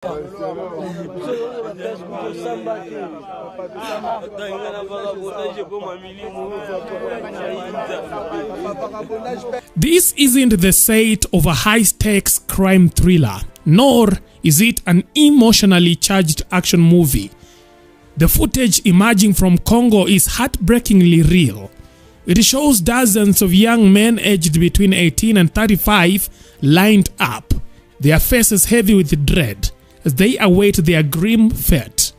This isn't the set of a high-stakes crime thriller, nor is it an emotionally charged action movie. The footage emerging from Congo is heartbreakingly real. It shows dozens of young men aged between 18 and 35 lined up, their faces heavy with dread, as they await their grim fate.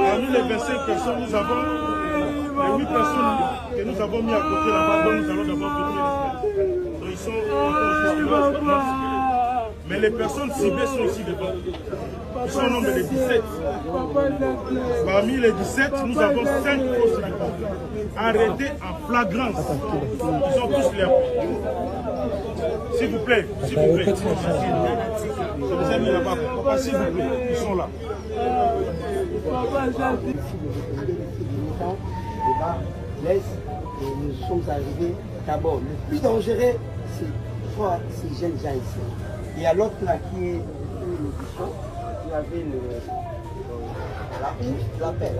Parmi les 25 personnes, nous avons les 8 personnes que nous avons mis à côté là-bas, dont nous allons d'abord venir. Donc ils sont encore jusque-là. Mais les personnes ciblées sont aussi devant. Ils sont au nombre de 17. Parmi les 17, nous avons 5 fausses arrêtés en flagrance. Ils sont tous là. S'il vous plaît, s'il vous plaît. Je vous ai mis là-bas. Papa, s'il vous plaît, ils sont là. Nous sommes arrivés d'abord. Le plus dangereux, c'est ces jeunes gens ici. Il y a l'autre là qui est le bouchon, qui avait l'appel,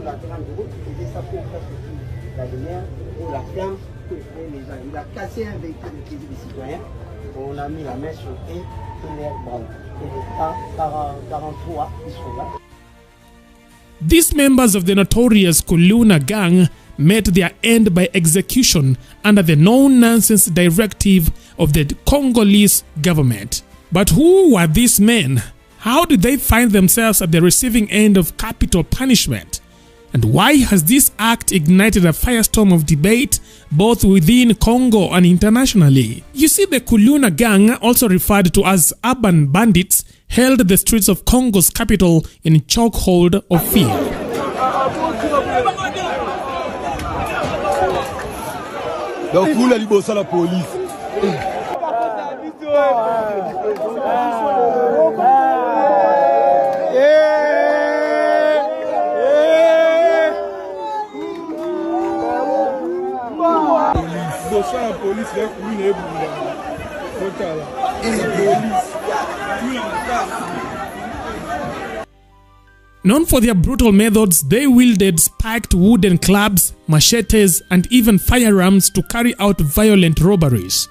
la grande route, qui faisait ça pour faire la lumière, pour la flamme, que les gens. Il a cassé un véhicule de plaisir des citoyens. On a mis la main sur eux et les branles. Et les 43 qui sont là. These members of the notorious Kuluna gang met their end by execution under the no-nonsense directive of the Congolese government. But who were these men? How did they find themselves at the receiving end of capital punishment? And why has this act ignited a firestorm of debate both within Congo and internationally? You see, the Kuluna gang, also referred to as urban bandits, held the streets of Congo's capital in chokehold of fear. Donc vous la libérez la police. La police Known for their brutal methods, they wielded spiked wooden clubs, machetes, and even firearms to carry out violent robberies.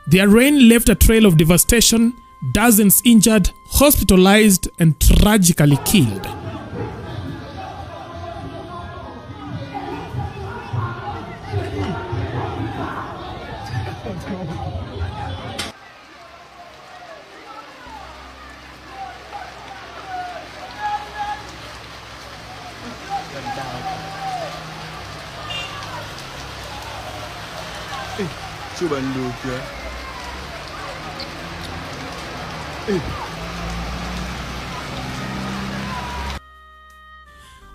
Their reign left a trail of devastation, dozens injured, hospitalized, and tragically killed.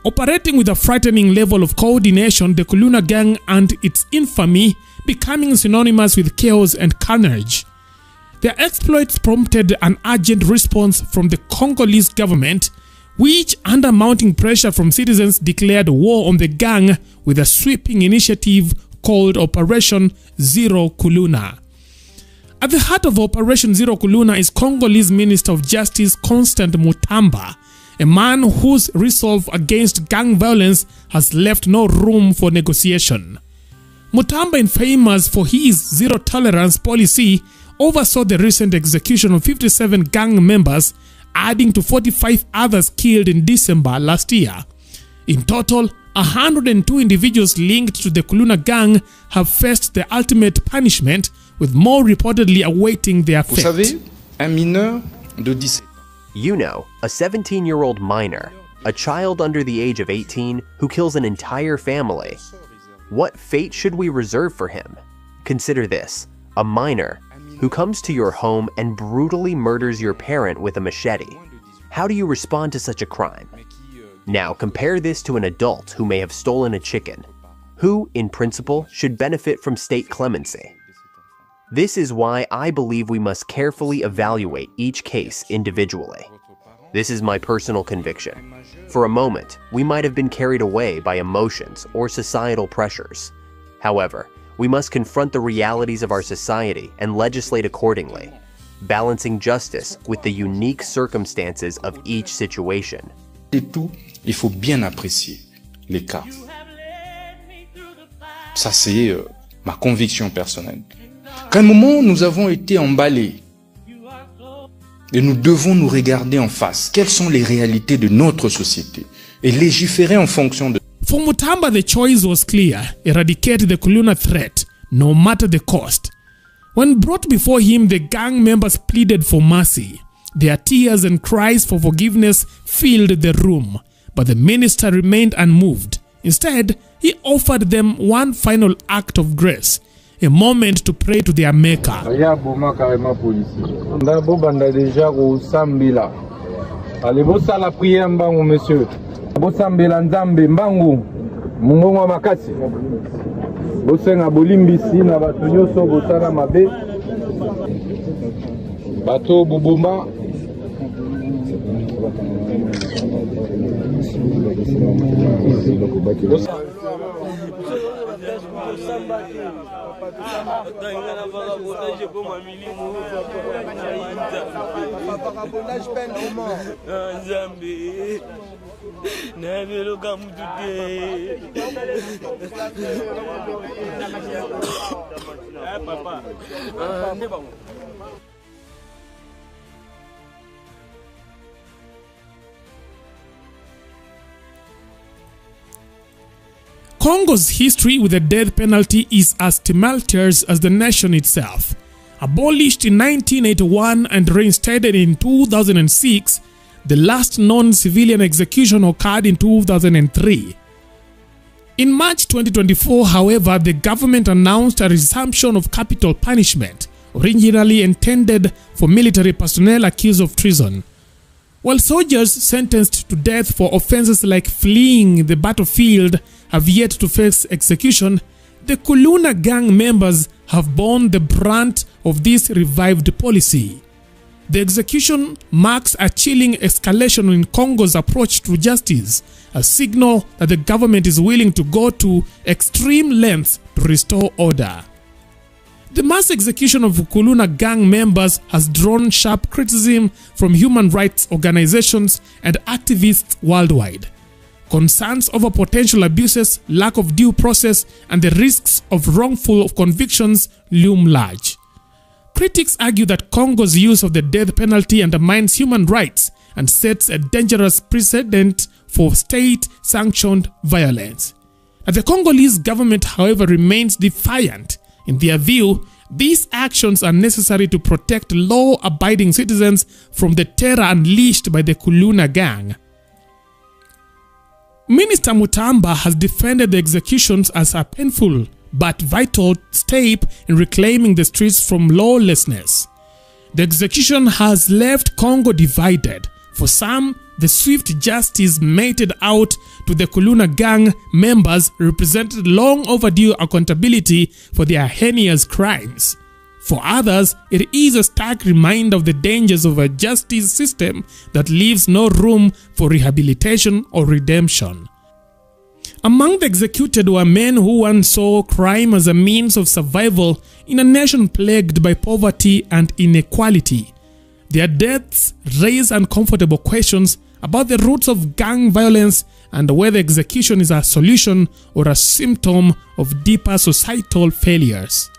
Operating with a frightening level of coordination, the Kuluna gang and its infamy becoming synonymous with chaos and carnage. Their exploits prompted an urgent response from the Congolese government, which, under mounting pressure from citizens, declared war on the gang with a sweeping initiative called Operation Zero Kuluna. At the heart of Operation Zero Kuluna is Congolese Minister of Justice Constant Mutamba, a man whose resolve against gang violence has left no room for negotiation. Mutamba, infamous for his zero-tolerance policy, oversaw the recent execution of 57 gang members, adding to 45 others killed in December last year. In total, 102 individuals linked to the Kuluna gang have faced the ultimate punishment, with more reportedly awaiting their fate. Vous savez, un mineur de 17. You know, a 17-year-old minor, a child under the age of 18 who kills an entire family. What fate should we reserve for him? Consider this, a minor who comes to your home and brutally murders your parent with a machete. How do you respond to such a crime? Now compare this to an adult who may have stolen a chicken, who, in principle, should benefit from state clemency. This is why I believe we must carefully evaluate each case individually. This is my personal conviction. For a moment, we might have been carried away by emotions or societal pressures. However, we must confront the realities of our society and legislate accordingly, balancing justice with the unique circumstances of each situation. Et tout, il faut bien apprécier les cas. Ça, c'est ma conviction personnelle. Qu'à un moment, nous avons été emballés et nous devons nous regarder en face. Quelles sont les réalités de notre société et légiférer en fonction de... For Mutamba, the choice was clear: eradicate the Kuluna threat, no matter the cost. When brought before him, the gang members pleaded for mercy. Their tears and cries for forgiveness filled the room, but the minister remained unmoved. Instead, he offered them one final act of grace, a moment to pray to their maker. Bato bubumba Congo's history with the death penalty is as tumultuous as the nation itself. Abolished in 1981 and reinstated in 2006, the last non-civilian execution occurred in 2003. In March 2024, however, the government announced a resumption of capital punishment, originally intended for military personnel accused of treason. While soldiers sentenced to death for offenses like fleeing the battlefield have yet to face execution, the Kuluna gang members have borne the brunt of this revived policy. The execution marks a chilling escalation in Congo's approach to justice, a signal that the government is willing to go to extreme lengths to restore order. The mass execution of Kuluna gang members has drawn sharp criticism from human rights organizations and activists worldwide. Concerns over potential abuses, lack of due process, and the risks of wrongful convictions loom large. Critics argue that Congo's use of the death penalty undermines human rights and sets a dangerous precedent for state-sanctioned violence. The Congolese government, however, remains defiant. In their view, these actions are necessary to protect law-abiding citizens from the terror unleashed by the Kuluna gang. Minister Mutamba has defended the executions as a painful but vital step in reclaiming the streets from lawlessness. The execution has left Congo divided. For some, the swift justice meted out to the Kuluna gang members represented long overdue accountability for their heinous crimes. For others, it is a stark reminder of the dangers of a justice system that leaves no room for rehabilitation or redemption. Among the executed were men who once saw crime as a means of survival in a nation plagued by poverty and inequality. Their deaths raise uncomfortable questions about the roots of gang violence and whether execution is a solution or a symptom of deeper societal failures.